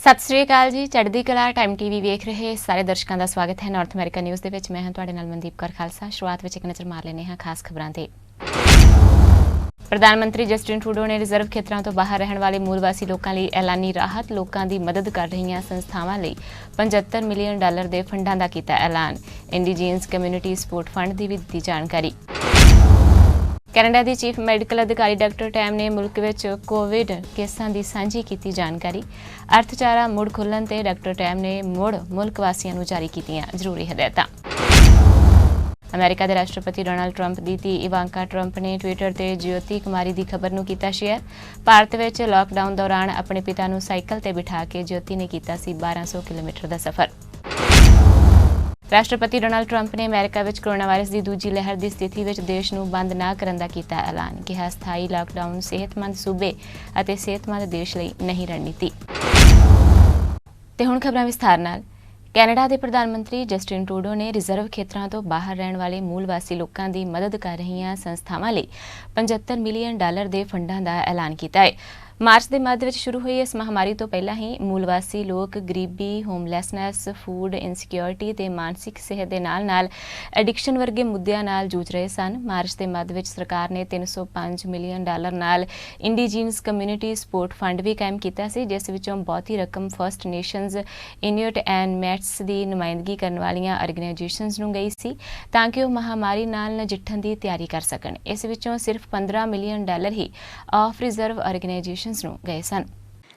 ਸਤਿ ਸ਼੍ਰੀ ਅਕਾਲ ਜੀ। ਚੜ੍ਹਦੀ ਕਲਾ ਟਾਈਮ ਟੀਵੀ ਵੇਖ ਰਹੇ ਸਾਰੇ ਦਰਸ਼ਕਾਂ ਦਾ ਸਵਾਗਤ ਹੈ। ਨਾਰਥ ਅਮਰੀਕਾ ਨਿਊਜ਼ ਦੇ ਵਿੱਚ ਮੈਂ ਹਾਂ ਤੁਹਾਡੇ ਨਾਲ ਮਨਦੀਪ ਕੌਰ ਖਾਲਸਾ। ਸ਼ੁਰੂਆਤ ਵਿੱਚ ਇੱਕ ਨਜ਼ਰ ਮਾਰ ਲੈਂਦੇ ਹਾਂ ਖਾਸ ਖਬਰਾਂ ਤੇ। ਪ੍ਰਧਾਨ ਮੰਤਰੀ ਜਸਟਿਨ ਟਰੂਡੋ ਨੇ ਰਿਜ਼ਰਵ ਖੇਤਰਾਂ ਤੋਂ ਬਾਹਰ ਰਹਿਣ ਵਾਲੇ ਮੂਲ ਵਾਸੀ ਲੋਕਾਂ ਲਈ ਐਲਾਨੀ ਰਾਹਤ। ਲੋਕਾਂ ਦੀ ਮਦਦ ਕਰ ਰਹੀਆਂ ਸੰਸਥਾਵਾਂ ਲਈ $75 ਮਿਲੀਅਨ ਦੇ ਫੰਡਾਂ ਦਾ ਕੀਤਾ ਐਲਾਨ। ਇੰਡੀਜੀਨਸ ਕਮਿਊਨਿਟੀ ਸਪੋਰਟ ਫੰਡ ਦੀ ਵੀ ਦਿੱਤੀ ਜਾਣਕਾਰੀ। ਕੈਨੇਡਾ ਦੀ ਚੀਫ ਮੈਡੀਕਲ ਅਧਿਕਾਰੀ ਡਾਕਟਰ ਟੈਮ ਨੇ ਮੁਲਕ ਵਿੱਚ ਕੋਵਿਡ ਕੇਸਾਂ ਦੀ ਸਾਂਝੀ ਕੀਤੀ ਜਾਣਕਾਰੀ। ਅਰਥਚਾਰਾ ਮੁੜ ਖੁੱਲ੍ਹਣ ਤੇ ਡਾਕਟਰ ਟੈਮ ਨੇ ਮੁਲਕ ਵਾਸੀਆਂ ਨੂੰ ਜਾਰੀ ਕੀਤੀਆਂ ਜ਼ਰੂਰੀ ਹਦਾਇਤਾਂ। ਅਮਰੀਕਾ ਦੇ ਰਾਸ਼ਟਰਪਤੀ ਡੋਨਾਲਡ ਟਰੰਪ ਦੀ ਧੀ ਇਵਾਂਕਾ ਟਰੰਪ ਨੇ ਟਵਿੱਟਰ ਤੇ ਜਯੋਤੀ ਕੁਮਾਰੀ ਦੀ ਖਬਰ ਨੂੰ ਕੀਤਾ ਸ਼ੇਅਰ। ਭਾਰਤ ਵਿੱਚ ਲਾਕਡਾਊਨ ਦੌਰਾਨ ਆਪਣੇ ਪਿਤਾ ਨੂੰ ਸਾਈਕਲ ਤੇ ਬਿਠਾ ਕੇ ਜਯੋਤੀ ਨੇ ਕੀਤਾ ਸੀ 1200 ਕਿਲੋਮੀਟਰ ਦਾ ਸਫ਼ਰ। ਰਾਸ਼ਟਰਪਤੀ ਡੋਨਾਲਡ ਟਰੰਪ ਨੇ ਅਮਰੀਕਾ ਵਿੱਚ ਕੋਰੋਨਾ ਵਾਇਰਸ ਦੀ ਦੂਜੀ ਲਹਿਰ ਦੀ ਸਥਿਤੀ ਵਿੱਚ ਦੇਸ਼ ਨੂੰ ਬੰਦ ਨਾ ਕਰਨ ਦਾ ਕੀਤਾ ਐਲਾਨ। ਕਿਹਾ ਸਥਾਈ ਲਾਕਡਾਊਨ ਸਿਹਤਮੰਦ ਸੂਬੇ ਅਤੇ ਸਿਹਤਮੰਦ ਦੇਸ਼ ਲਈ ਨਹੀਂ ਰਣਨੀਤੀ। ਤੇ ਹੁਣ ਖਬਰਾਂ ਵਿਸਥਾਰ ਨਾਲ। ਕੈਨੇਡਾ ਦੇ ਪ੍ਰਧਾਨ ਮੰਤਰੀ ਜਸਟਿਨ ਟਰੂਡੋ ਨੇ ਰਿਜ਼ਰਵ ਖੇਤਰਾਂ ਤੋਂ ਬਾਹਰ ਰਹਿਣ ਵਾਲੇ ਮੂਲ ਵਾਸੀ ਲੋਕਾਂ ਦੀ ਮਦਦ ਕਰ ਰਹੀਆਂ ਸੰਸਥਾਵਾਂ ਲਈ $75 ਮਿਲੀਅਨ ਦੇ ਫੰਡਾਂ ਦਾ ਐਲਾਨ ਕੀਤਾ ਹੈ। ਮਾਰਚ ਦੇ ਮੱਧ ਵਿੱਚ ਸ਼ੁਰੂ ਹੋਈ ਇਸ ਮਹਾਮਾਰੀ ਤੋਂ ਪਹਿਲਾਂ ਹੀ ਮੂਲ ਵਾਸੀ ਲੋਕ ਗਰੀਬੀ, ਹੋਮਲੈਸਨੈਸ, ਫੂਡ ਇਨਸਿਕਿਉਰਿਟੀ ਤੇ ਮਾਨਸਿਕ ਸਿਹਤ ਦੇ ਨਾਲ-ਨਾਲ ਐਡਿਕਸ਼ਨ ਵਰਗੇ ਮੁੱਦਿਆਂ ਨਾਲ ਜੂਝ ਰਹੇ ਸਨ। ਮਾਰਚ ਦੇ ਮੱਧ ਵਿੱਚ ਸਰਕਾਰ ਨੇ $305 ਮਿਲੀਅਨ ਨਾਲ ਇੰਡੀਜੀਨਸ ਕਮਿਊਨਿਟੀ ਸਪੋਰਟ ਫੰਡ ਵੀ ਕਾਇਮ ਕੀਤਾ ਸੀ, ਜਿਸ ਵਿੱਚੋਂ ਬਹੁਤੀ ਰਕਮ ਫਸਟ ਨੇਸ਼ਨਜ਼, ਇਨੂਇਟ ਐਂਡ ਮੈਟਸ ਦੀ ਨੁਮਾਇੰਦਗੀ ਕਰਨ ਵਾਲੀਆਂ ਆਰਗੇਨਾਈਜੇਸ਼ਨਜ਼ ਨੂੰ ਗਈ ਸੀ ਤਾਂ ਕਿ ਉਹ ਮਹਾਮਾਰੀ ਨਾਲ ਨਜਿੱਠਣ ਦੀ ਤਿਆਰੀ ਕਰ ਸਕਣ। ਇਸ ਵਿੱਚੋਂ ਸਿਰਫ $15 million he of reserve organisation ਨੂੰ ਗਏ ਸਨ।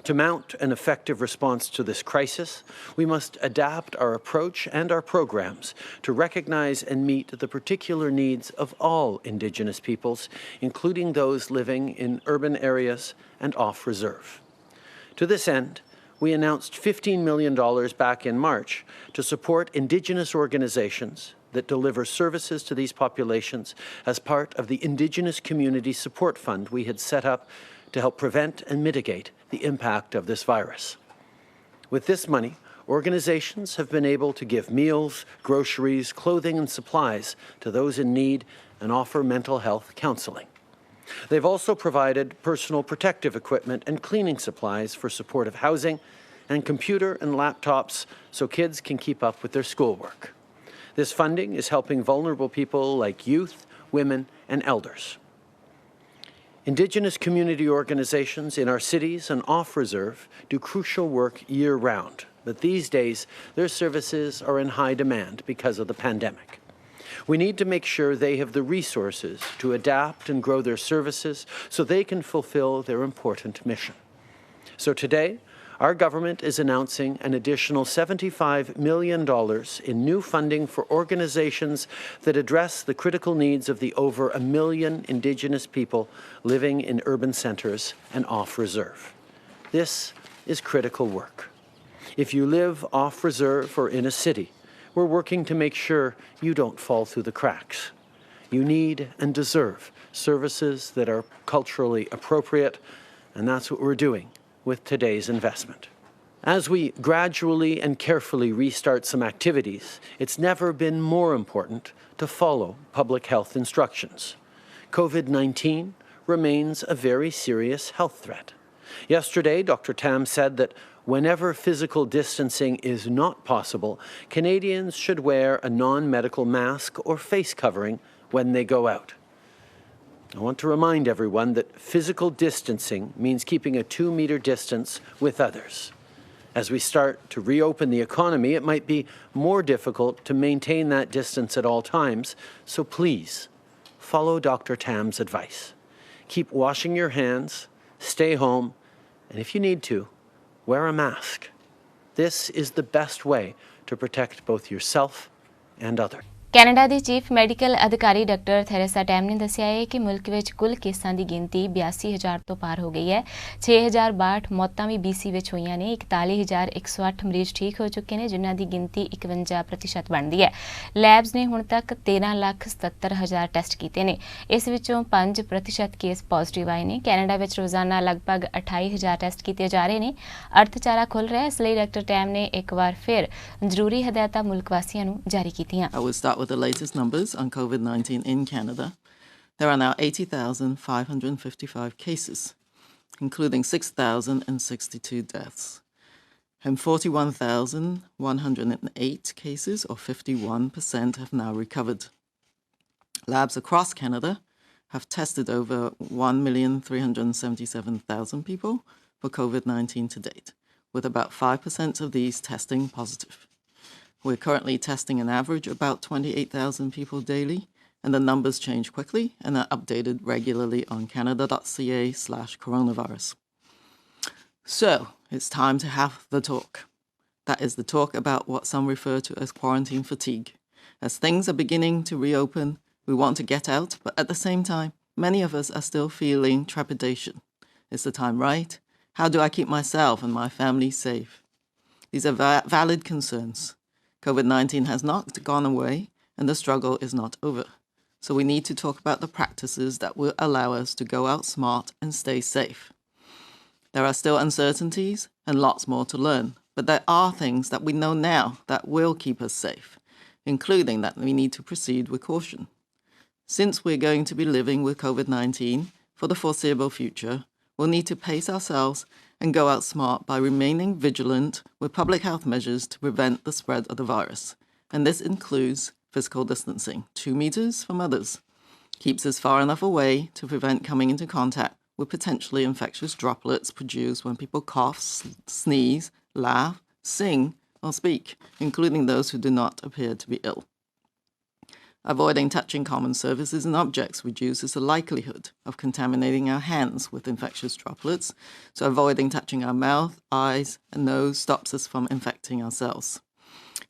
To mount an effective response to this crisis, we must adapt our approach and our programs to recognise and meet the particular needs of all Indigenous peoples, including those living in urban areas and off-reserve. To this end, we announced $15 million back in March to support Indigenous organisations that deliver services to these populations as part of the Indigenous Community Support Fund we had set up to help prevent and mitigate the impact of this virus. With this money, organizations have been able to give meals, groceries, clothing and supplies to those in need and offer mental health counseling. They've also provided personal protective equipment and cleaning supplies for supportive housing and computer and laptops so kids can keep up with their schoolwork. This funding is helping vulnerable people like youth, women and elders. Indigenous community organisations in our cities and off-reserve do crucial work year-round, but these days their services are in high demand because of the pandemic. We need to make sure they have the resources to adapt and grow their services so they can fulfil their important mission. So today, our government is announcing an additional $75 million in new funding for organizations that address the critical needs of the over 1 million Indigenous people living in urban centres and off-reserve. This is critical work. If you live off-reserve or in a city, we're working to make sure you don't fall through the cracks. You need and deserve services that are culturally appropriate, and that's what we're doing with today's investment. As we gradually and carefully restart some activities, it's never been more important to follow public health instructions. COVID-19 remains a very serious health threat. Yesterday, Dr. Tam said that whenever physical distancing is not possible, Canadians should wear a non-medical mask or face covering when they go out. I want to remind everyone that physical distancing means keeping a 2-metre distance with others. As we start to reopen the economy, it might be more difficult to maintain that distance at all times, so please follow Dr. Tam's advice. Keep washing your hands, stay home, and if you need to, wear a mask. This is the best way to protect both yourself and others. Canada the chief medical ਅਧਿਕਾਰੀ doctor Theresa time ਨੇ ਦੱਸਿਆ ਹੈ ਕਿ ਮੁਲਕ ਵਿੱਚ ਕੁੱਲ ਕੇਸਾਂ ਦੀ ਗਿਣਤੀ 82,000 ਤੋਂ ਪਾਰ ਹੋ ਗਈ ਹੈ। 6,062 ਮੌਤਾਂ ਵੀ BC ਵਿੱਚ ਹੋਈਆਂ ਨੇ। 41,108 ਮਰੀਜ਼ ਠੀਕ ਹੋ ਚੁੱਕੇ ਨੇ, ਜਿਨ੍ਹਾਂ ਦੀ ਗਿਣਤੀ 51% ਬਣਦੀ ਹੈ। ਲੈਬਸ ਨੇ ਹੁਣ ਤੱਕ 13,77,000 ਟੈਸਟ ਕੀਤੇ ਨੇ। ਇਸ ਵਿੱਚੋਂ 5% ਕੇਸ ਪੋਜ਼ਿਟਿਵ ਆਏ ਨੇ। ਕੈਨੇਡਾ ਵਿੱਚ ਰੋਜ਼ਾਨਾ ਲਗਭਗ 28,000 ਟੈਸਟ ਕੀਤੇ ਜਾ ਰਹੇ ਨੇ। ਅਰਥਚਾਰਾ ਖੁੱਲ੍ਹ ਰਿਹਾ, ਇਸ ਲਈ ਡਾਕਟਰ ਟੈਮ ਨੇ ਇੱਕ ਵਾਰ ਫਿਰ ਜ਼ਰੂਰੀ ਹਦਾਇਤਾਂ ਮੁਲਕ ਵਾਸੀਆਂ ਨੂੰ ਜਾਰੀ ਕੀਤੀਆਂ। With the latest numbers on COVID-19 in Canada, there are now 80,555 cases, including 6,062 deaths. and 41,108 cases, or 51%, have now recovered. Labs across Canada have tested over 1,377,000 people for COVID-19 to date, with about 5% of these testing positive. We're currently testing an average about 28,000 people daily, and the numbers change quickly and are updated regularly on canada.ca/coronavirus. So, it's time to have the talk. That is the talk about what some refer to as quarantine fatigue. As things are beginning to reopen, we want to get out, but at the same time, many of us are still feeling trepidation. Is the time right? How do I keep myself and my family safe? These are valid concerns. COVID-19 has not gone away, and the struggle is not over. So we need to talk about the practices that will allow us to go out smart and stay safe. There are still uncertainties and lots more to learn, but there are things that we know now that will keep us safe, including that we need to proceed with caution. Since we're going to be living with COVID-19 for the foreseeable future, we'll need to pace ourselves and go out smart by remaining vigilant with public health measures to prevent the spread of the virus. And this includes physical distancing, 2 meters from others, keeps us far enough away to prevent coming into contact with potentially infectious droplets produced when people cough, sneeze, laugh, sing, or speak, including those who do not appear to be ill. Avoiding touching common surfaces and objects reduces the likelihood of contaminating our hands with infectious droplets, so avoiding touching our mouth, eyes, and nose stops us from infecting ourselves.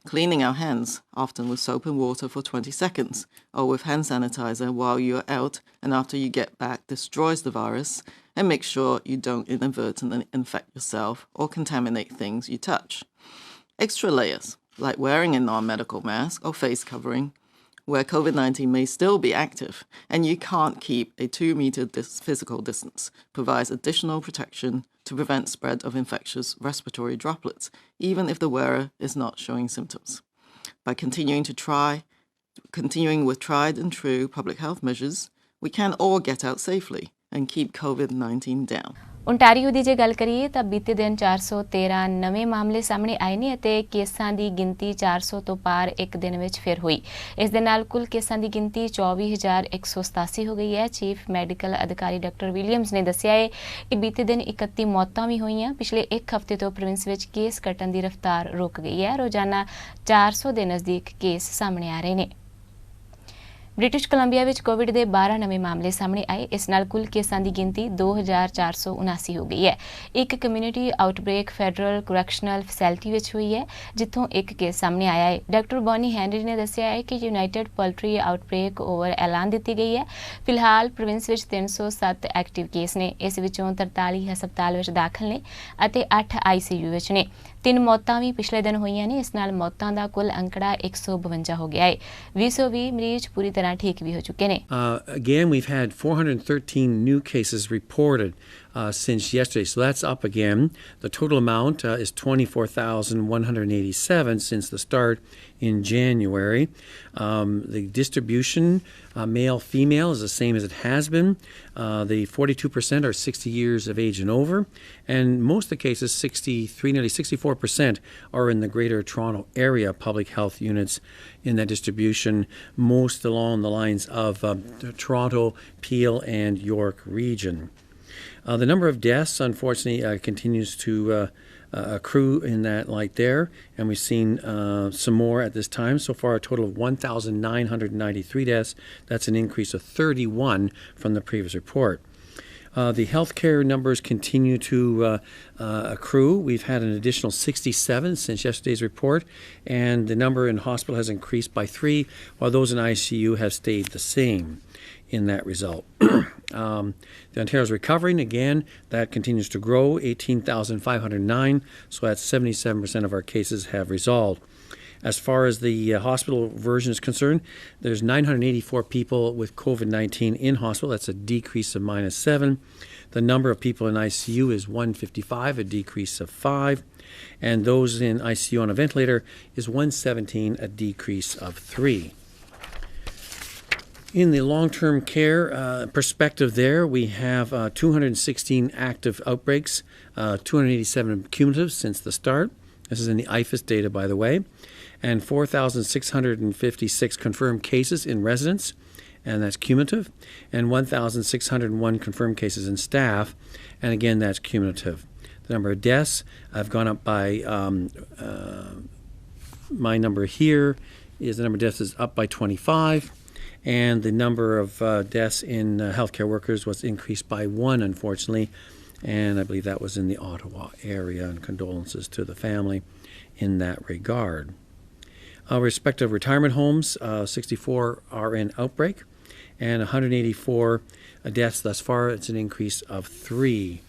Cleaning our hands, often with soap and water for 20 seconds, or with hand sanitizer while you are out and after you get back, destroys the virus, and make sure you don't inadvertently infect yourself or contaminate things you touch. Extra layers, like wearing a non-medical mask or face covering, where COVID-19 may still be active and you can't keep a 2-meter physical distance, provides additional protection to prevent spread of infectious respiratory droplets, even if the wearer is not showing symptoms. By continuing with tried and true public health measures, we can all get out safely and keep COVID-19 down. Ontario ਦੀ ਜੇ ਗੱਲ ਕਰੀਏ ਤਾਂ ਬੀਤੇ ਦਿਨ 413 ਨਵੇਂ ਮਾਮਲੇ ਸਾਹਮਣੇ ਆਏ ਨੇ ਅਤੇ ਕੇਸਾਂ ਦੀ ਗਿਣਤੀ 400 ਤੋਂ ਪਾਰ ਇੱਕ ਦਿਨ ਵਿੱਚ ਫਿਰ ਹੋਈ। ਇਸ ਦੇ ਨਾਲ ਕੁੱਲ ਕੇਸਾਂ ਦੀ ਗਿਣਤੀ 24,187 ਹੋ ਗਈ ਹੈ। ਚੀਫ ਮੈਡੀਕਲ ਅਧਿਕਾਰੀ ਡਾਕਟਰ ਵਿਲੀਅਮਸ ਨੇ ਦੱਸਿਆ ਹੈ ਕਿ ਬੀਤੇ ਦਿਨ 31 ਮੌਤਾਂ ਵੀ ਹੋਈਆਂ। ਪਿਛਲੇ ਇੱਕ ਹਫ਼ਤੇ ਤੋਂ ਪ੍ਰੋਵਿੰਸ ਵਿੱਚ ਕੇਸ ਘਟਣ ਦੀ ਰਫ਼ਤਾਰ ਰੁਕ ਗਈ ਹੈ। ਰੋਜ਼ਾਨਾ 400 ਦੇ ਨਜ਼ਦੀਕ ਕੇਸ ਸਾਹਮਣੇ ਆ ਰਹੇ ਨੇ। ਬ੍ਰਿਟਿਸ਼ ਕੋਲੰਬੀਆ ਵਿੱਚ ਕੋਵਿਡ ਦੇ 12 ਨਵੇਂ ਮਾਮਲੇ ਸਾਹਮਣੇ ਆਏ। ਇਸ ਨਾਲ ਕੁੱਲ ਕੇਸਾਂ ਦੀ ਗਿਣਤੀ 2,479 ਹੋ ਗਈ ਹੈ। ਇੱਕ community outbreak federal correctional facility ਵਿੱਚ ਹੋਈ ਹੈ, ਜਿੱਥੋਂ ਇੱਕ ਕੇਸ ਸਾਹਮਣੇ ਆਇਆ ਹੈ। ਡਾਕਟਰ ਬੌਨੀ ਹੈਨਰੀ ਨੇ ਦੱਸਿਆ ਹੈ ਕਿ ਯੂਨਾਈਟਿਡ ਪੋਲਟਰੀ ਆਊਟਬ੍ਰੇਕ ਓਵਰ ਐਲਾਨ ਦਿੱਤੀ ਗਈ ਹੈ। ਫਿਲਹਾਲ ਪ੍ਰੋਵਿੰਸ ਵਿੱਚ 307 ਐਕਟਿਵ ਕੇਸ ਨੇ। ਇਸ ਵਿੱਚੋਂ 43 ਹਸਪਤਾਲ ਵਿੱਚ ਦਾਖਲ ਨੇ ਅਤੇ 8 ICU ਵਿੱਚ ਨੇ। 3 ਮੌਤਾਂ ਵੀ ਪਿਛਲੇ ਦਿਨ ਹੋਈਆਂ ਨੇ। ਇਸ ਨਾਲ ਮੌਤਾਂ ਦਾ ਕੁੱਲ ਅੰਕੜਾ 152 ਹੋ ਗਿਆ ਹੈ। 220 ਮਰੀਜ਼ ਪੂਰੀ ਤਰ੍ਹਾਂ ਠੀਕ ਵੀ ਹੋ ਚੁੱਕੇ ਨੇ। Again, we've had 413 new cases reported since yesterday, so that's up again. The total amount is 24,187 since the start in January. The distribution, male-female, is the same as it has been. The 42% are 60 years of age and over, and most of the cases, 63, nearly 64%, are in the Greater Toronto Area public health units in that distribution, most along the lines of the Toronto, Peel, and York region. The number of deaths, unfortunately, continues to accrue in that light there, and we've seen some more at this time. So far, a total of 1,993 deaths. That's an increase of 31 from the previous report. The healthcare numbers continue to accrue. We've had an additional 67 since yesterday's report, and the number in hospital has increased by 3, while those in ICU have stayed the same in that result. The Ontario's recovering, again, that continues to grow, 18,509, so that's 77% of our cases have resolved. As far as the hospital version is concerned, there's 984 people with COVID-19 in hospital. That's a decrease of -7. The number of people in ICU is 155, a decrease of 5. And those in ICU on a ventilator is 117, a decrease of 3. In the long-term care perspective there, we have 216 active outbreaks, 287 cumulative since the start. This is in the IFAS data, by the way. And 4,656 confirmed cases in residents, and that's cumulative, and 1,601 confirmed cases in staff, and again, that's cumulative. The number of deaths have gone up by, my number here is the number of deaths is up by 25, and the number of deaths in healthcare workers was increased by 1, unfortunately, and I believe that was in the Ottawa area, and condolences to the family in that regard. Respective retirement homes, 64 are in outbreak, and 184 deaths thus far. It's an increase of 3.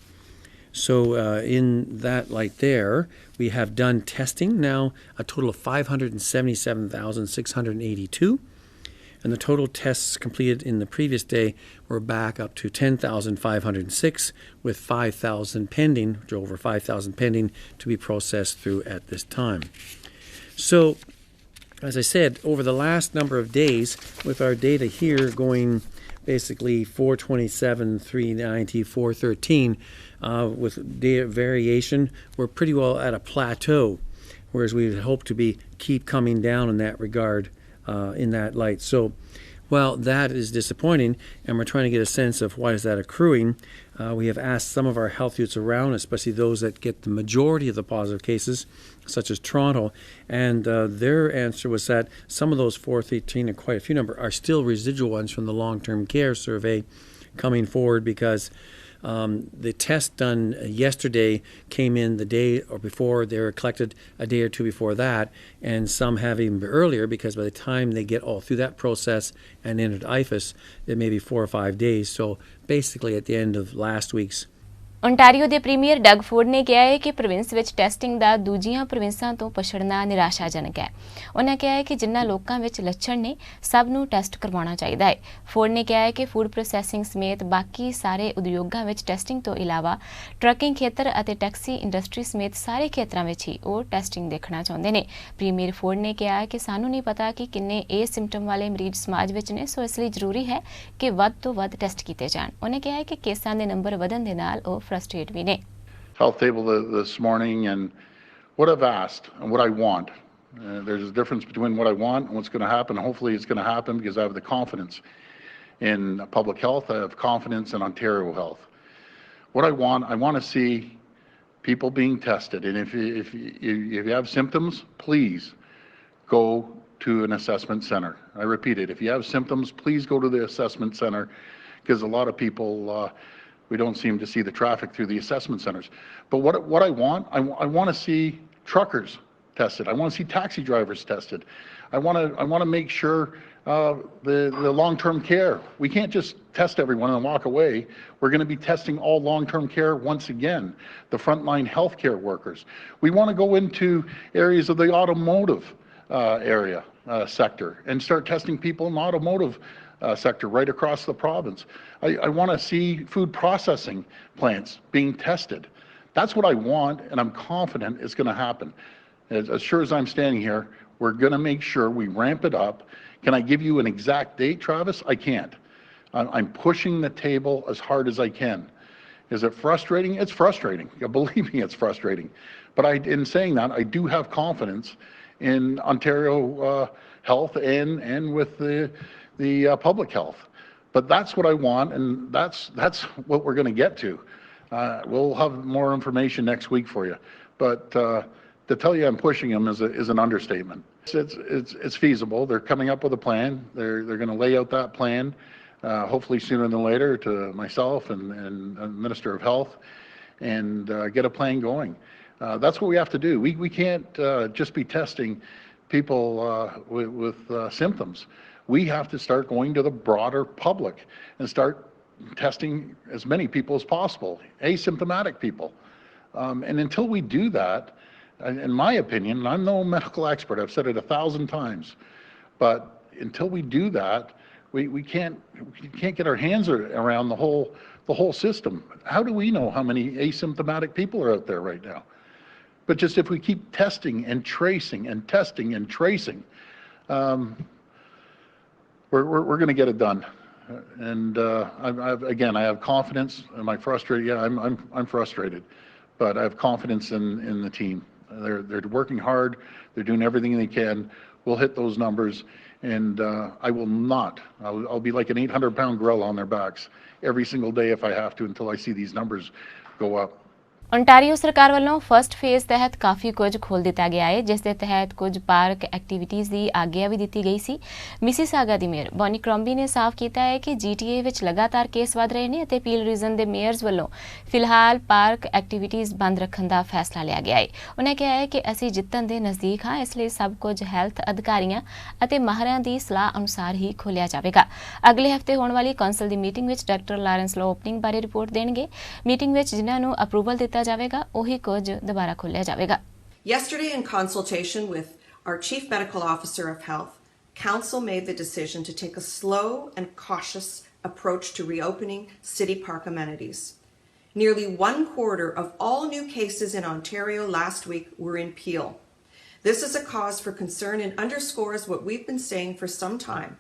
So in that light there, we have done testing now, a total of 577,682. And the total tests completed in the previous day were back up to 10,506, with 5,000 pending, or over 5,000 pending to be processed through at this time. So, as I said, over the last number of days, with our data here going basically 427, 390, 413, with data variation, we're pretty well at a plateau, whereas we would hope to keep coming down in that regard, in that light. So, well, that is disappointing, and we're trying to get a sense of why is that accruing. We have asked some of our health youths around, especially those that get the majority of the positive cases, such as Toronto, and their answer was that some of those 413, and quite a few number, are still residual ones from the long-term care survey coming forward, because the test done yesterday came in the day or before. They were collected a day or two before that, and some have even earlier, because by the time they get all through that process and entered IFAS, it may be 4 or 5 days. So basically at the end of last week's Ontario ਦੇ premier Doug Ford ਨੇ ਕਿਹਾ ਹੈ ਕਿ province ਵਿੱਚ testing ਦਾ ਦੂਜੀਆਂ ਪ੍ਰੋਵਿੰਸਾਂ ਤੋਂ ਪਛੜਨਾ ਨਿਰਾਸ਼ਾਜਨਕ ਹੈ। ਉਹਨਾਂ ਕਿਹਾ ਹੈ ਕਿ ਜਿਨ੍ਹਾਂ ਲੋਕਾਂ ਵਿੱਚ ਲੱਛਣ ਨੇ ਸਭ ਨੂੰ ਟੈਸਟ ਕਰਵਾਉਣਾ ਚਾਹੀਦਾ ਹੈ। ਫੋਰਡ ਨੇ ਕਿਹਾ ਹੈ ਕਿ ਫੂਡ ਪ੍ਰੋਸੈਸਿੰਗ ਸਮੇਤ ਬਾਕੀ ਸਾਰੇ ਉਦਯੋਗਾਂ ਵਿੱਚ ਟੈਸਟਿੰਗ ਤੋਂ ਇਲਾਵਾ ਟਰੱਕਿੰਗ ਖੇਤਰ ਅਤੇ ਟੈਕਸੀ ਇੰਡਸਟਰੀ ਸਮੇਤ ਸਾਰੇ ਖੇਤਰਾਂ ਵਿੱਚ ਹੀ ਉਹ ਟੈਸਟਿੰਗ ਦੇਖਣਾ ਚਾਹੁੰਦੇ ਨੇ। ਪ੍ਰੀਮੀਅਰ ਫੋਰਡ ਨੇ ਕਿਹਾ ਹੈ ਕਿ ਸਾਨੂੰ ਨਹੀਂ ਪਤਾ ਕਿ ਕਿੰਨੇ ਇਹ ਸਿੰਪਟਮ ਵਾਲੇ ਮਰੀਜ਼ ਸਮਾਜ ਵਿੱਚ ਨੇ, ਸੋ ਇਸ ਲਈ ਜ਼ਰੂਰੀ ਹੈ ਕਿ ਵੱਧ ਤੋਂ ਵੱਧ ਟੈਸਟ ਕੀਤੇ ਜਾਣ। ਉਹਨੇ ਕਿਹਾ ਹੈ ਕਿ ਕੇਸਾਂ ਦੇ ਨੰਬਰ ਵਧਣ ਦੇ ਨਾਲ ਉਹ frustrated ਵੀ ਨੇ। Health table this morning, and what I've asked and what I want. There's a difference between what I want and what's going to happen. Hopefully it's going to happen because I have the confidence in public health. I have confidence in Ontario health. What I want to see people being tested. And if you have symptoms, please go to an assessment center. I repeat it. If you have symptoms, please go to the assessment center, because a lot of people, we don't seem to see the traffic through the assessment centers. But what I want to see truckers tested. I want to see taxi drivers tested. I want to make sure the long-term care. We can't just test everyone and walk away. We're going to be testing all long-term care once again. The frontline healthcare workers. We want to go into areas of the automotive area sector and start testing people in the automotive sector right across the province. I want to see food processing plants being tested. That's what I want, and I'm confident it's going to happen. As sure as I'm standing here, we're going to make sure we ramp it up. Can I give you an exact date, Travis? I can't. I'm pushing the table as hard as I can. Is it frustrating? It's frustrating. Believe me, it's frustrating. But in saying that, I do have confidence in Ontario health and with the public health. But that's what I want, and that's what we're going to get to. We'll have more information next week for you. But to tell you I'm pushing them is an understatement. It's feasible. They're coming up with a plan. They're going to lay out that plan, hopefully sooner than later, to myself and Minister of Health, and get a plan going. That's what we have to do. We can't just be testing people with symptoms. We have to start going to the broader public and start testing as many people as possible, asymptomatic people. And until we do that, in my opinion, and I'm no medical expert, I've said it 1,000 times, but until we do that, we can't get our hands around the whole system. How do we know how many asymptomatic people are out there right now? But just if we keep testing and tracing and testing and tracing, we're going to get it done. And I have confidence. Am I frustrated? Yeah, I'm frustrated, but I have confidence in the team. They're working hard. They're doing everything they can. We'll hit those numbers, and I will not. I'll be like an 800-pound gorilla on their backs every single day if I have to until I see these numbers go up. Ontario सरकार ਵੱਲੋਂ first phase ਤਹਿਤ ਕਾਫੀ ਕੁਝ ਖੋਲ੍ਹ ਦਿੱਤਾ ਗਿਆ ਹੈ, ਜਿਸ ਦੇ ਤਹਿਤ ਕੁਝ ਪਾਰਕ ਐਕਟੀਵਿਟੀਜ਼ ਦੀ ਆਗਿਆ ਵੀ ਦਿੱਤੀ ਗਈ ਸੀ। ਮਿਸੀਸਾਗਾ ਦੀ ਮੇਅਰ ਬੌਨੀ ਕ੍ਰੋਂਬੀ ਨੇ ਸਾਫ਼ ਕੀਤਾ ਹੈ ਕਿ GTA ਵਿੱਚ ਲਗਾਤਾਰ ਕੇਸ ਵਧ ਰਹੇ ਨੇ ਅਤੇ ਪੀਲ ਰੀਜਨ ਦੇ ਮੇਅਰਜ਼ ਵੱਲੋਂ ਫਿਲਹਾਲ ਪਾਰਕ ਐਕਟੀਵਿਟੀਜ਼ ਬੰਦ ਰੱਖਣ ਦਾ ਫੈਸਲਾ ਲਿਆ ਗਿਆ ਹੈ। ਉਨ੍ਹਾਂ ਕਿਹਾ ਹੈ ਕਿ ਅਸੀਂ ਜਿੱਤਣ ਦੇ ਨਜ਼ਦੀਕ ਹਾਂ, ਇਸ ਲਈ ਸਭ ਕੁਝ ਹੈਲਥ ਅਧਿਕਾਰੀਆਂ ਅਤੇ ਮਾਹਰਾਂ ਦੀ ਸਲਾਹ ਅਨੁਸਾਰ ਹੀ ਖੋਲ੍ਹਿਆ ਜਾਵੇਗਾ। ਅਗਲੇ ਹਫ਼ਤੇ ਹੋਣ ਵਾਲੀ ਕੌਂਸਲ ਦੀ ਮੀਟਿੰਗ ਵਿੱਚ ਡਾਕਟਰ ਲਾਰੈਂਸ ਲੋ ਓਪਨਿੰਗ ਬਾਰੇ ਰਿਪੋਰਟ ਦੇਣਗੇ। ਮੀਟਿੰਗ ਵਿੱਚ ਜਿਨ੍ਹਾਂ ਨੂੰ ਅਪਰੂਵਲ ਦਿੱਤਾ ਜਾਵੇਗਾ ਉਹੀ ਕੁਝ ਦੁਬਾਰਾ ਖੋਲ੍ਹਿਆ ਜਾਵੇਗਾ। Yesterday, in consultation with our Chief Medical Officer of Health, Council made the decision to take a slow and cautious approach to reopening city park amenities. Nearly 1/4 of all new cases in Ontario last week were in Peel. This is a cause for concern and underscores what we've been saying for some time.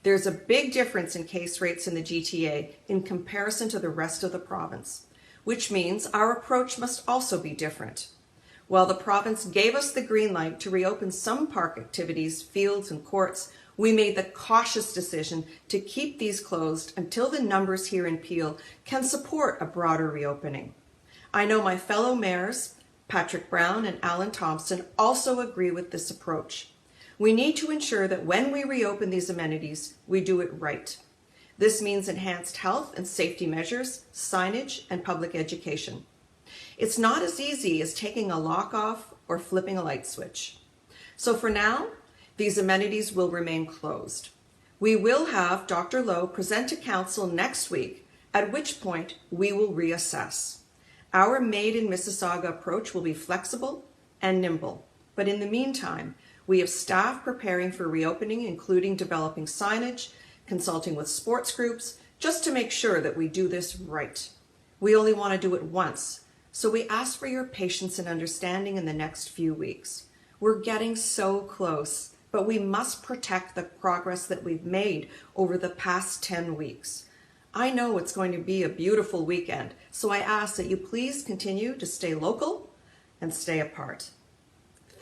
There's a big difference in case rates in the GTA in comparison to the rest of the province, which means our approach must also be different. While the province gave us the green light to reopen some park activities, fields and courts, we made the cautious decision to keep these closed until the numbers here in Peel can support a broader reopening. I know my fellow mayors, Patrick Brown and Alan Thompson, also agree with this approach. We need to ensure that when we reopen these amenities, we do it right. This means enhanced health and safety measures, signage, and public education. It's not as easy as taking a lock off or flipping a light switch. So for now, these amenities will remain closed. We will have Dr. Lowe present to Council next week, at which point we will reassess. Our Made in Mississauga approach will be flexible and nimble, but in the meantime, we have staff preparing for reopening, including developing signage, consulting with sports groups, just to make sure that we do this right. We only want to do it once, so we ask for your patience and understanding in the next few weeks. We're getting so close, but we must protect the progress that we've made over the past 10 weeks. I know it's going to be a beautiful weekend, so I ask that you please continue to stay local and stay apart.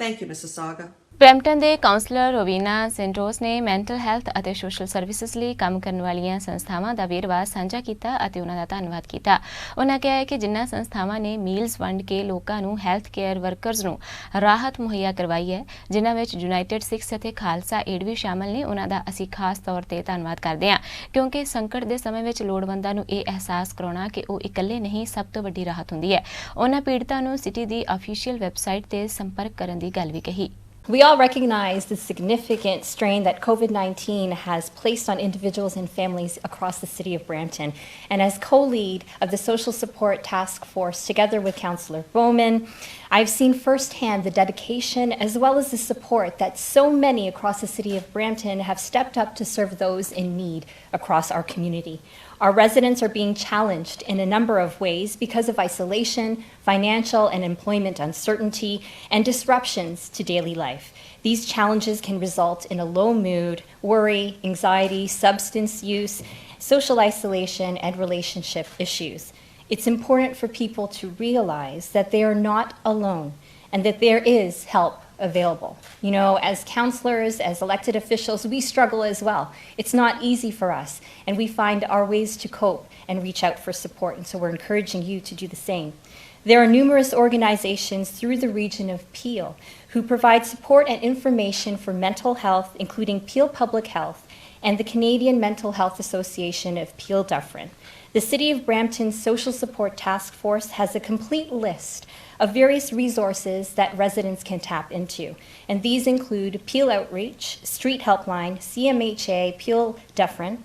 Thank you, Mississauga. Brampton ਦੇ councillor ਰੋਵੀਨਾ Santos ਨੇ mental health ਅਤੇ social services ਲਈ ਕੰਮ ਕਰਨ ਵਾਲੀਆਂ ਸੰਸਥਾਵਾਂ ਦਾ ਵੇਰਵਾ ਸਾਂਝਾ ਕੀਤਾ ਅਤੇ ਉਹਨਾਂ ਦਾ ਧੰਨਵਾਦ ਕੀਤਾ। ਉਹਨਾਂ ਕਿਹਾ ਹੈ ਕਿ ਜਿਨ੍ਹਾਂ ਸੰਸਥਾਵਾਂ ਨੇ ਮੀਲਸ ਵੰਡ ਕੇ ਲੋਕਾਂ ਨੂੰ ਹੈਲਥ ਕੇਅਰ ਵਰਕਰਜ਼ ਨੂੰ ਰਾਹਤ ਮੁਹੱਈਆ ਕਰਵਾਈ ਹੈ, ਜਿਨ੍ਹਾਂ ਵਿੱਚ ਯੂਨਾਈਟਿਡ ਸਿੱਖਸ ਅਤੇ ਖਾਲਸਾ ਏਡ ਵੀ ਸ਼ਾਮਲ ਨੇ, ਉਹਨਾਂ ਦਾ ਅਸੀਂ ਖਾਸ ਤੌਰ ਤੇ ਧੰਨਵਾਦ ਕਰਦੇ ਹਾਂ, ਕਿਉਂਕਿ ਸੰਕਟ ਦੇ ਸਮੇਂ ਵਿੱਚ ਲੋੜਵੰਦਾਂ ਨੂੰ ਇਹ ਅਹਿਸਾਸ ਕਰਾਉਣਾ ਕਿ ਉਹ ਇਕੱਲੇ ਨਹੀਂ ਸਭ ਤੋਂ ਵੱਡੀ ਰਾਹਤ ਹੁੰਦੀ ਹੈ। ਉਹਨਾਂ ਪੀੜਤਾਂ ਨੂੰ ਸਿਟੀ ਦੀ ਅਫੀਸ਼ੀਅਲ ਵੈਬਸਾਈਟ ਤੇ ਸੰਪਰਕ ਕਰਨ ਦੀ ਗੱਲ ਵੀ ਕਹੀ। We all recognize the significant strain that COVID-19 has placed on individuals and families across the city of Brampton. And as co-lead of the Social Support Task Force, together with Councillor Bowman, I've seen firsthand the dedication as well as the support that so many across the city of Brampton have stepped up to serve those in need across our community. Our residents are being challenged in a number of ways because of isolation, financial and employment uncertainty, and disruptions to daily life. These challenges can result in a low mood, worry, anxiety, substance use, social isolation, and relationship issues. It's important for people to realize that they are not alone and that there is help available. You know, as councillors, as elected officials, we struggle as well. It's not easy for us, and we find our ways to cope and reach out for support, and so we're encouraging you to do the same. There are numerous organizations through the region of Peel who provide support and information for mental health, including Peel Public Health and the Canadian Mental Health Association of Peel Dufferin. The City of Brampton's Social Support Task Force has a complete list of various resources that residents can tap into. And these include Peel Outreach, Street Helpline, CMHA, Peel Dufferin,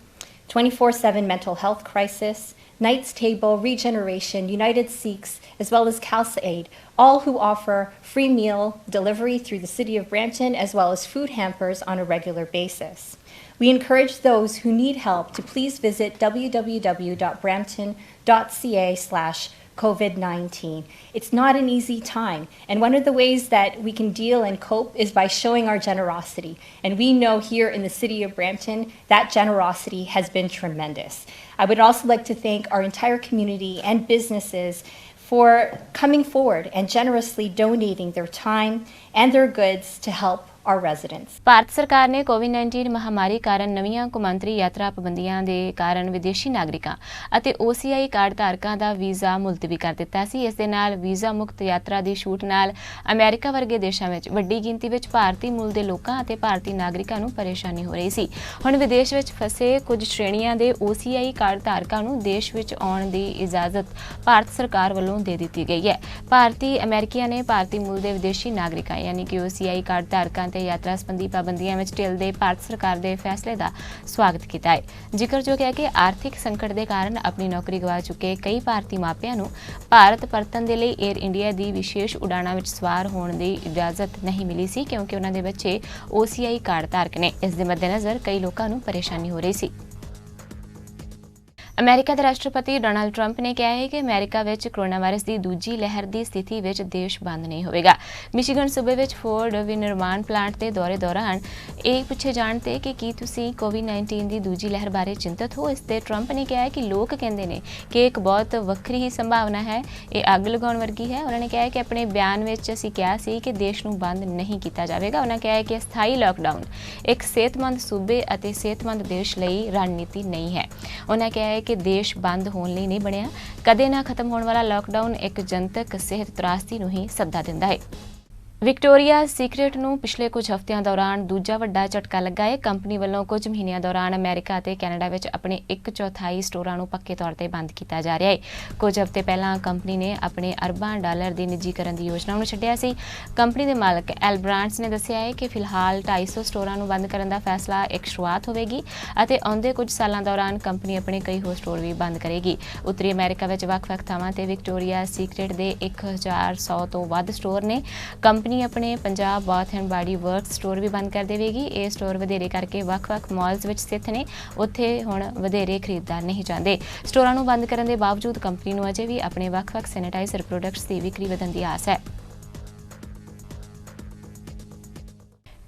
24/7 Mental Health Crisis, Knights Table, Regeneration, United Sikhs, as well as Khalsa Aid, all who offer free meal delivery through the City of Brampton, as well as food hampers on a regular basis. We encourage those who need help to please visit www.brampton.ca/COVID-19. It's not an easy time, and one of the ways that we can deal and cope is by showing our generosity. And we know here in the city of Brampton that generosity has been tremendous. I would also like to thank our entire community and businesses for coming forward and generously donating their time and their goods to help our residents. Bharat ਸਰਕਾਰ ਨੇ ਕੋਵਿਡ-19 ਮਹਾਮਾਰੀ ਕਾਰਨ ਨਵੀਆਂ ਕੌਮਾਂਤਰੀ ਯਾਤਰਾ ਪਾਬੰਦੀਆਂ ਦੇ ਕਾਰਨ ਵਿਦੇਸ਼ੀ ਨਾਗਰਿਕਾਂ ਅਤੇ OCI ਕਾਰਡ ਧਾਰਕਾਂ ਦਾ ਵੀਜ਼ਾ ਮੁਲਤਵੀ ਕਰ ਦਿੱਤਾ ਸੀ। ਇਸ ਦੇ ਨਾਲ ਵੀਜ਼ਾ ਮੁਕਤ ਯਾਤਰਾ ਦੀ ਛੂਟ ਨਾਲ ਅਮਰੀਕਾ ਵਰਗੇ ਦੇਸ਼ਾਂ ਵਿੱਚ ਵੱਡੀ ਗਿਣਤੀ ਵਿੱਚ ਭਾਰਤੀ ਮੂਲ ਦੇ ਲੋਕਾਂ ਅਤੇ ਭਾਰਤੀ ਨਾਗਰਿਕਾਂ ਨੂੰ ਪਰੇਸ਼ਾਨੀ ਹੋ ਰਹੀ ਸੀ। ਹੁਣ ਵਿਦੇਸ਼ ਵਿੱਚ ਫਸੇ ਕੁਝ ਸ਼੍ਰੇਣੀਆਂ ਦੇ OCI ਕਾਰਡ ਧਾਰਕਾਂ ਨੂੰ ਦੇਸ਼ ਵਿੱਚ ਆਉਣ ਦੀ ਇਜਾਜ਼ਤ ਭਾਰਤ ਸਰਕਾਰ ਵੱਲੋਂ ਦੇ ਦਿੱਤੀ ਗਈ ਹੈ। ਭਾਰਤੀ ਅਮਰੀਕੀਆਂ ਨੇ ਭਾਰਤੀ ਮੂਲ ਦੇ ਵਿਦੇਸ਼ੀ ਨਾਗਰਿਕਾਂ ਯਾਨੀ ਕਿ OCI ਕਾਰਡ ਧਾਰਕਾਂ ਤੇ ਯਾਤਰਾ ਸੰਬੰਧੀ ਪਾਬੰਦੀਆਂ ਵਿੱਚ ਢਿੱਲ ਭਾਰਤ ਸਰਕਾਰ ਦੇ ਫੈਸਲੇ ਦਾ ਸਵਾਗਤ ਕੀਤਾ ਹੈ। ਜ਼ਿਕਰਯੋਗ ਹੈ ਕਿ ਆਰਥਿਕ ਸੰਕਟ ਦੇ ਕਾਰਨ ਆਪਣੀ ਨੌਕਰੀ ਗਵਾ ਚੁੱਕੇ ਕਈ ਭਾਰਤੀ ਮਾਪਿਆਂ ਨੂੰ ਭਾਰਤ ਪਰਤਣ ਦੇ ਲਈ 에ਅਰ ਇੰਡੀਆ ਦੀ ਵਿਸ਼ੇਸ਼ ਉਡਾਣਾਂ ਵਿੱਚ ਸਵਾਰ ਹੋਣ ਦੀ ਇਜਾਜ਼ਤ ਨਹੀਂ ਮਿਲੀ ਸੀ ਕਿਉਂਕਿ ਉਹਨਾਂ ਦੇ ਬੱਚੇ OCI ਕਾਰਡ ਧਾਰਕ ਨੇ। ਇਸ ਦੇ ਮੱਦੇਨਜ਼ਰ ਕਈ ਲੋਕਾਂ ਨੂੰ ਪਰੇਸ਼ਾਨੀ ਹੋ ਰਹੀ ਸੀ। ਅਮਰੀਕਾ ਦੇ ਰਾਸ਼ਟਰਪਤੀ ਡੋਨਾਲਡ ਟਰੰਪ ਨੇ ਕਿਹਾ ਹੈ ਕਿ ਅਮਰੀਕਾ ਵਿੱਚ ਕੋਰੋਨਾ ਵਾਇਰਸ ਦੀ ਦੂਜੀ ਲਹਿਰ ਦੀ ਸਥਿਤੀ ਵਿੱਚ ਦੇਸ਼ ਬੰਦ ਨਹੀਂ ਹੋਵੇਗਾ। ਮਿਸ਼ੀਗਨ ਸੂਬੇ ਵਿੱਚ ਫੋਰਡ ਵਿਨਿਰਮਾਣ ਪਲਾਂਟ ਦੇ ਦੌਰੇ ਦੌਰਾਨ ਇਹ ਪੁੱਛੇ ਜਾਣ ਤੇ ਕਿ ਕੀ ਤੁਸੀਂ ਕੋਵਿਡ-19 ਦੀ ਦੂਜੀ ਲਹਿਰ ਬਾਰੇ ਚਿੰਤਤ ਹੋ, ਇਸ ਤੇ ਟਰੰਪ ਨੇ ਕਿਹਾ ਕਿ ਲੋਕ ਕਹਿੰਦੇ ਨੇ ਕਿ ਇੱਕ ਬਹੁਤ ਵੱਖਰੀ ਹੀ ਸੰਭਾਵਨਾ ਹੈ, ਇਹ ਅੱਗ ਲਗਾਉਣ ਵਰਗੀ ਹੈ। ਉਹਨਾਂ ਨੇ ਕਿਹਾ ਕਿ ਆਪਣੇ ਬਿਆਨ ਵਿੱਚ ਅਸੀਂ ਕਿਹਾ ਸੀ ਕਿ ਦੇਸ਼ ਨੂੰ ਬੰਦ ਨਹੀਂ ਕੀਤਾ ਜਾਵੇਗਾ। ਉਹਨਾਂ ਕਿਹਾ ਕਿ ਅਸਥਾਈ ਲਾਕਡਾਊਨ ਇੱਕ ਸਿਹਤਮੰਦ ਸੂਬੇ ਅਤੇ ਸਿਹਤਮੰਦ ਦੇਸ਼ ਲਈ ਰਣਨੀਤੀ ਨਹੀਂ ਹੈ। ਉਹਨਾਂ ਕਿਹਾ ਕਿ ਦੇਸ਼ ਬੰਦ ਹੋਣ ਲਈ ਨਹੀਂ ਬਣਿਆ। ਕਦੇ ਨਾ ਖਤਮ ਹੋਣ ਵਾਲਾ ਲਾਕਡਾਊਨ ਇੱਕ ਜਨਤਕ ਸਿਹਤ ਤਰਾਸਦੀ ਨੂੰ ਹੀ ਸੱਦਾ ਦਿੰਦਾ ਹੈ। ਵਿਕਟੋਰੀਆ ਸੀਕ੍ਰੇਟ ਨੂੰ ਪਿਛਲੇ ਕੁਝ ਹਫ਼ਤਿਆਂ ਦੌਰਾਨ ਦੂਜਾ ਵੱਡਾ ਝਟਕਾ ਲੱਗਾ ਹੈ। ਕੰਪਨੀ ਵੱਲੋਂ ਕੁਝ ਮਹੀਨਿਆਂ ਦੌਰਾਨ ਅਮਰੀਕਾ ਅਤੇ ਕੈਨੇਡਾ ਵਿੱਚ ਆਪਣੇ 1/4 ਸਟੋਰਾਂ ਨੂੰ ਪੱਕੇ ਤੌਰ ਤੇ ਬੰਦ ਕੀਤਾ ਜਾ ਰਿਹਾ ਹੈ। ਕੁਝ ਹਫ਼ਤੇ ਪਹਿਲਾਂ ਕੰਪਨੀ ਨੇ ਆਪਣੇ ਅਰਬਾਂ ਡਾਲਰ ਦੀ ਨਿੱਜੀਕਰਨ ਦੀ ਯੋਜਨਾ ਨੂੰ ਛੱਡਿਆ ਸੀ। ਕੰਪਨੀ ਦੇ ਮਾਲਕ ਐਲ ਬ੍ਰਾਂਡਸ ਨੇ ਦੱਸਿਆ ਹੈ ਕਿ ਫਿਲਹਾਲ 250 ਸਟੋਰਾਂ ਨੂੰ ਬੰਦ ਕਰਨ ਦਾ ਫੈਸਲਾ ਇੱਕ ਸ਼ੁਰੂਆਤ ਹੋਵੇਗੀ ਅਤੇ ਆਉਂਦੇ ਕੁਝ ਸਾਲਾਂ ਦੌਰਾਨ ਕੰਪਨੀ ਆਪਣੇ ਕਈ ਹੋਰ ਸਟੋਰ ਵੀ ਬੰਦ ਕਰੇਗੀ। ਉੱਤਰੀ ਅਮਰੀਕਾ ਵਿੱਚ ਵੱਖ-ਵੱਖ ਥਾਵਾਂ ਤੇ ਵਿਕਟੋਰੀਆ ਸੀਕ੍ਰੇਟ ਦੇ 1100 ਤੋਂ ਵੱਧ ਸਟੋਰ ਨੇ। ਕੰਪਨੀ ਆਪਣੇ Punjab Bath and Body Works store ਵੀ ਬੰਦ ਕਰ ਦੇਵੇਗੀ। ਇਹ ਸਟੋਰ ਵਧੇਰੇ ਕਰਕੇ ਵੱਖ-ਵੱਖ ਮਾਲਸ ਵਿੱਚ ਸਥਿਤ ਨੇ। ਉੱਥੇ ਹੁਣ ਵਧੇਰੇ ਖਰੀਦਦਾਰ ਨਹੀਂ ਜਾਂਦੇ। ਸਟੋਰਾਂ ਨੂੰ ਬੰਦ ਕਰਨ ਦੇ ਬਾਵਜੂਦ ਕੰਪਨੀ ਨੂੰ ਅਜੇ ਵੀ ਆਪਣੇ ਵੱਖ-ਵੱਖ ਸੈਨੀਟਾਈਜ਼ਰ ਪ੍ਰੋਡਕਟਸ ਦੀ ਵਿਕਰੀ ਵਧਣ ਦੀ ਆਸ ਹੈ।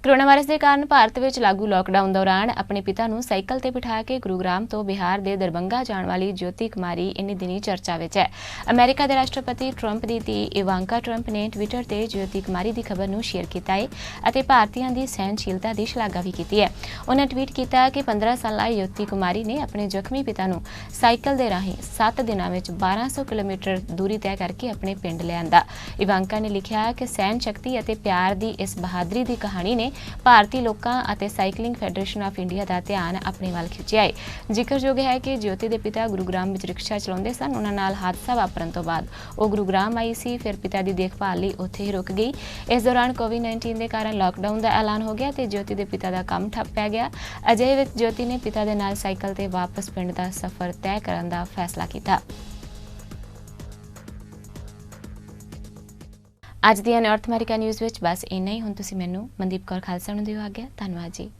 ਕੋਰੋਨਾ ਵਾਇਰਸ ਦੇ ਕਾਰਨ ਭਾਰਤ ਵਿੱਚ ਲਾਗੂ ਲਾਕਡਾਊਨ ਦੌਰਾਨ ਆਪਣੇ ਪਿਤਾ ਨੂੰ ਸਾਈਕਲ ਤੇ ਬਿਠਾ ਕੇ ਗੁਰੂਗ੍ਰਾਮ ਤੋਂ ਬਿਹਾਰ ਦੇ ਦਰਭੰਗਾ ਜਾਣ ਵਾਲੀ ਜੋਤੀ ਕੁਮਾਰੀ ਇੰਨੀ ਦਿਨੀ ਚਰਚਾ ਵਿੱਚ ਹੈ। ਅਮਰੀਕਾ ਦੇ ਰਾਸ਼ਟਰਪਤੀ ਟਰੰਪ ਦੀ ਧੀ ਇਵਾਂਕਾ ਟਰੰਪ ਨੇ ਟਵਿੱਟਰ ਤੇ ਜੋਤੀ ਕੁਮਾਰੀ ਦੀ ਖਬਰ ਨੂੰ ਸ਼ੇਅਰ ਕੀਤਾ ਹੈ ਅਤੇ ਭਾਰਤੀਆਂ ਦੀ ਸਹਿਣਸ਼ੀਲਤਾ ਦੀ ਸ਼ਲਾਘਾ ਵੀ ਕੀਤੀ ਹੈ। ਉਹਨਾਂ ਟਵੀਟ ਕੀਤਾ ਕਿ 15 ਸਾਲਾ ਜੋਤੀ ਕੁਮਾਰੀ ਨੇ ਆਪਣੇ ਜ਼ਖਮੀ ਪਿਤਾ ਨੂੰ ਸਾਈਕਲ ਦੇ ਰਾਹੀਂ 7 ਦਿਨਾਂ ਵਿੱਚ 1200 ਕਿਲੋਮੀਟਰ ਦੂਰੀ ਤੈਅ ਕਰਕੇ ਆਪਣੇ ਪਿੰਡ ਲਿਆਂਦਾ। ਇਵਾਂਕਾ ਨੇ ਲਿਖਿਆ ਕਿ ਸਹਿਣ ਸ਼ਕਤੀ ਅਤੇ ਪਿਆਰ ਦੀ ਇਸ ਬਹਾਦਰੀ ਦੀ ਕਹਾਣੀ ਨੇ ਭਾਰਤੀ ਲੋਕਾਂ ਅਤੇ ਸਾਈਕਲਿੰਗ ਫੈਡਰੇਸ਼ਨ ਆਫ ਇੰਡੀਆ ਦਾ ਧਿਆਨ ਆਪਣੇ ਵੱਲ ਖਿੱਚਿਆ ਹੈ। ਜ਼ਿਕਰਯੋਗ ਹੈ ਕਿ ਜੋਤੀ ਦੇ ਪਿਤਾ ਗੁਰੂਗ੍ਰਾਮ ਵਿੱਚ ਰਿਕਸ਼ਾ ਚਲਾਉਂਦੇ ਸਨ। ਉਹਨਾਂ ਨਾਲ ਹਾਦਸਾ ਵਾਪਰਨ ਤੋਂ ਬਾਅਦ ਉਹ ਗੁਰੂਗ੍ਰਾਮ ਆਈ ਸੀ, ਫਿਰ ਪਿਤਾ ਦੀ ਦੇਖਭਾਲ ਲਈ ਉੱਥੇ ਹੀ ਰੁਕ ਗਈ। ਇਸ ਦੌਰਾਨ ਕੋਵਿਡ-19 ਦੇ ਕਾਰਨ ਲਾਕਡਾਊਨ ਦਾ ਐਲਾਨ ਹੋ ਗਿਆ ਤੇ ਜੋਤੀ ਦੇ ਪਿਤਾ ਦਾ ਕੰਮ ਠੱਪ ਪੈ ਗਿਆ। ਅਜਿਹੇ ਵਿੱਚ ਜੋਤੀ ਨੇ ਪਿਤਾ ਦੇ ਨਾਲ ਸਾਈਕਲ ਤੇ ਵਾਪਸ ਪਿੰਡ ਦਾ ਸਫ਼ਰ ਤੈਅ ਕਰਨ ਦਾ ਫੈਸਲਾ ਕੀਤਾ। ਅੱਜ ਦੀਆਂ ਨਾਰਥ ਅਮਰੀਕਾ ਨਿਊਜ਼ ਵਿੱਚ ਬਸ ਇੰਨਾ ਹੀ। ਹੁਣ ਤੁਸੀਂ ਮੈਨੂੰ ਮਨਦੀਪ ਕੌਰ ਖਾਲਸਾ ਨੂੰ ਦਿਓ ਆਗਿਆ। ਧੰਨਵਾਦ ਜੀ।